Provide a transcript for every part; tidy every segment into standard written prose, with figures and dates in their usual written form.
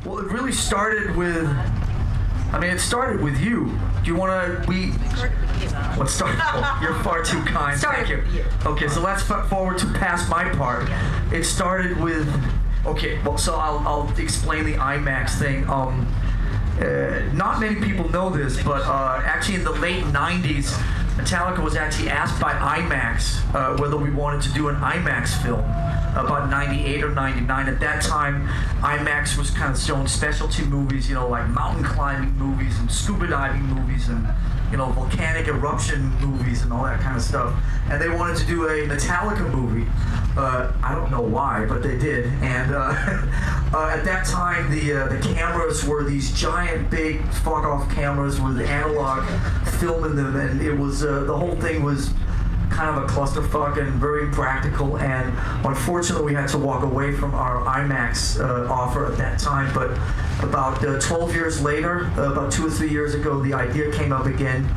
Well, it really started with, I mean, it started with you. Do you want to, what started? Oh, you're far too kind. Thank you. Okay, so let's forward to past my part. It started with, okay, well, so I'll explain the IMAX thing. Not many people know this, but actually in the late 90s, Metallica was actually asked by IMAX whether we wanted to do an IMAX film. About 98 or 99. At that time, IMAX was kind of showing specialty movies, you know, like mountain climbing movies and scuba diving movies and, you know, volcanic eruption movies and all that kind of stuff. And they wanted to do a Metallica movie. I don't know why, but they did. And at that time, the cameras were these giant, big, fuck-off cameras with analog film in them, and it was the whole thing was kind of a clusterfuck and very impractical, and unfortunately we had to walk away from our IMAX offer at that time. But about 12 years later, about 2 or 3 years ago, the idea came up again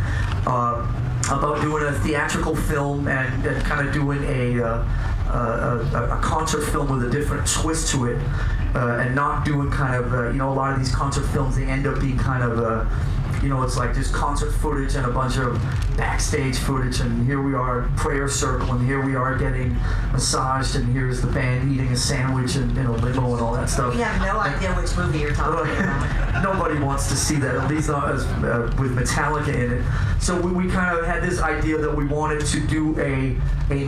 about doing a theatrical film and kind of doing a concert film with a different twist to it, and not doing kind of, you know, a lot of these concert films, they end up being kind of you know, it's like just concert footage and a bunch of backstage footage, and here we are prayer circle, and here we are getting massaged, and here's the band eating a sandwich and in a limo and all that stuff. We have no idea which movie you're talking about. Nobody wants to see that, at least not as, with Metallica in it. So we kind of had this idea that we wanted to do a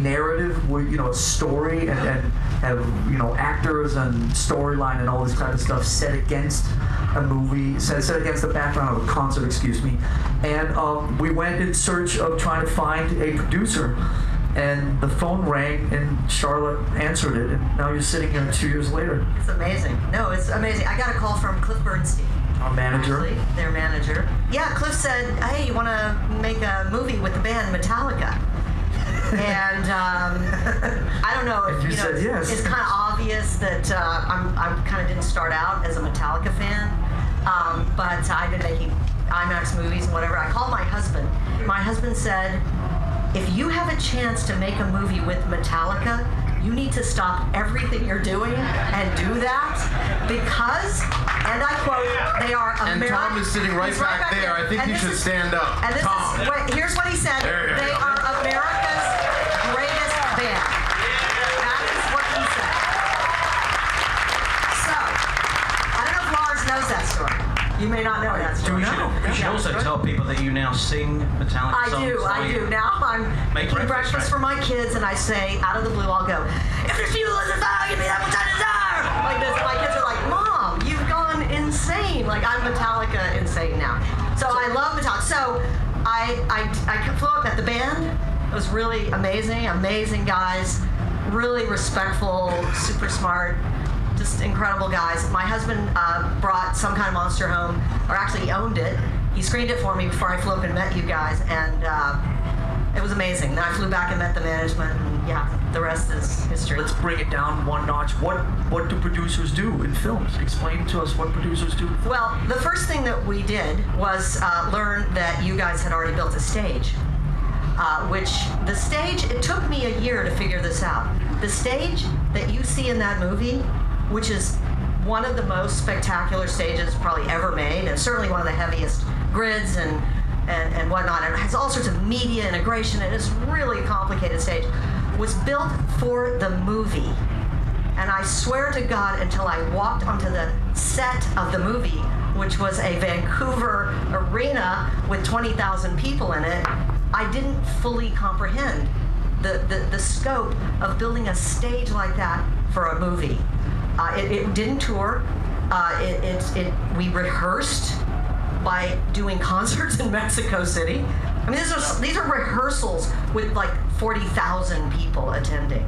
narrative, with, you know, a story, and have, you know, actors and storyline and all this kind of stuff set against a movie, set against the background of a concert, excuse me. And we went in search of trying to find a producer. And the phone rang, and Charlotte answered it, and now you're sitting here 2 years later. It's amazing. No, it's amazing. I got a call from Cliff Bernstein. Our manager. Actually, their manager. Yeah, Cliff said, hey, you want to make a movie with the band Metallica? And I don't know if, you know, said yes. It's kind of obvious that I kind of didn't start out as a Metallica fan, but I've been making IMAX movies and whatever. I called my husband. My husband said, if you have a chance to make a movie with Metallica, you need to stop everything you're doing and do that, because, and I quote, they are American. And Tom is sitting right back there. I think you should stand up. And this Tom. is, here's what he said. They are America's greatest band. That is what he said. So, I don't know if Lars knows that story. You may not know that story. You should also tell people that you now sing Metallica songs. I do. Now I'm making breakfast for my kids, and I say, out of the blue, I'll go, if this fuel is a fire, give me that which I deserve! Like this. My kids are like, Mom, you've gone insane. Like, I'm Metallica insane now. So I love Metallica. So I flew up at the band. It was really amazing. Amazing guys. Really respectful, super smart. Just incredible guys. My husband brought Some Kind of Monster home, or actually he owned it. He screened it for me before I flew up and met you guys, and it was amazing. Then I flew back and met the management, and yeah, the rest is history. Let's bring it down one notch. What do producers do in films? Explain to us what producers do. Well, the first thing that we did was learn that you guys had already built a stage, which the stage, it took me a year to figure this out. The stage that you see in that movie, which is one of the most spectacular stages probably ever made, and certainly one of the heaviest grids and whatnot, and it has all sorts of media integration, and it's really a complicated stage, was built for the movie. And I swear to God, until I walked onto the set of the movie, which was a Vancouver arena with 20,000 people in it, I didn't fully comprehend the scope of building a stage like that for a movie. It didn't tour. We rehearsed by doing concerts in Mexico City. I mean, these are rehearsals with like 40,000 people attending.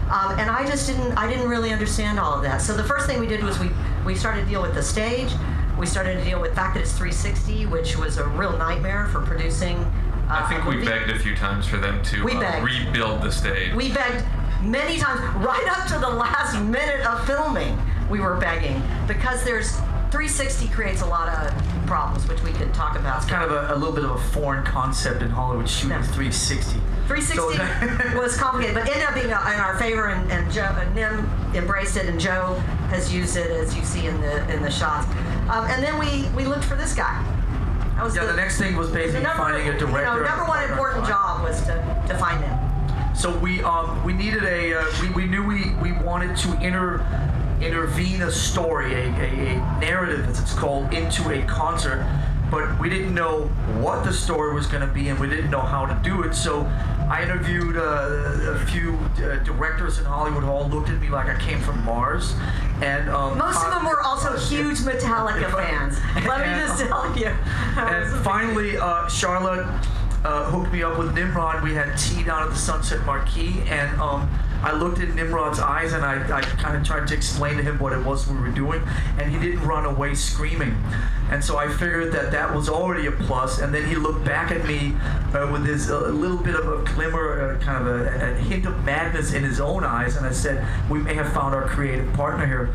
And I didn't really understand all of that. So the first thing we did was we started to deal with the stage. We started to deal with the fact that it's 360, which was a real nightmare for producing I think we begged a few times for them to rebuild the stage. We begged many times, right up to the last minute of filming, we were begging, because there's 360 creates a lot of problems, which we could talk about. It's kind of a little bit of a foreign concept in Hollywood, shooting 360. 360 was complicated, but ended up being in our favor, and Joe, Nim embraced it, and Joe has used it, as you see in the shots. And then we looked for this guy. That was the next thing was basically finding a director. Number one important job was to find him. So we needed we knew we wanted to intervene a story, a narrative as it's called, into a concert, but we didn't know what the story was going to be, and we didn't know how to do it. So I interviewed a few directors in Hollywood who all looked at me like I came from Mars, and most of them were also huge Metallica fans. Let me just tell you. And finally, Charlotte hooked me up with Nimrod. We had tea down at the Sunset Marquee, and I looked in Nimrod's eyes, and I kind of tried to explain to him what it was we were doing, and he didn't run away screaming. And so I figured that was already a plus, and then he looked back at me with his little bit of a glimmer, kind of a hint of madness in his own eyes, and I said, we may have found our creative partner here.